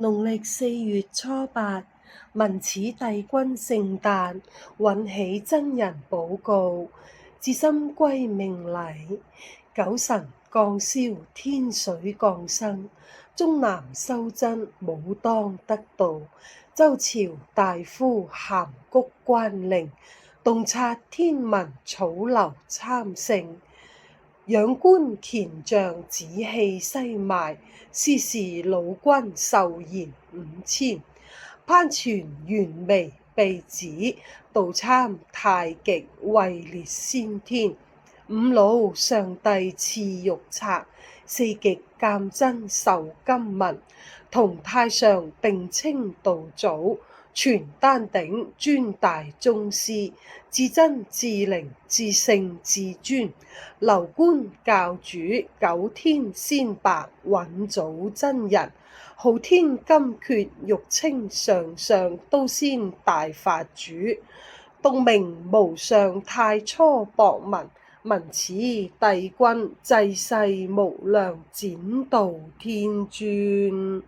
農曆4月初八，聞此帝君聖誕，允喜真人寶誥，至心歸命禮。九神降霄，天水降生，終南修真，武當得道。周朝大夫函谷關令，洞察天文草流參聖。仰觀乾象，紫氣西邁，是時老君壽延5000。攀泉懸眉被指，道參太極位列先天。五老上帝賜玉冊，四極鑑真授金文。同太上並稱道祖，傳丹鼎尊大宗師。至真至靈至聖至尊，樓觀教主九天仙伯允祖真人。昊天金闕玉稱上上都仙大法主。洞明無上太初博聞，聞此帝君濟世無量，展道天尊。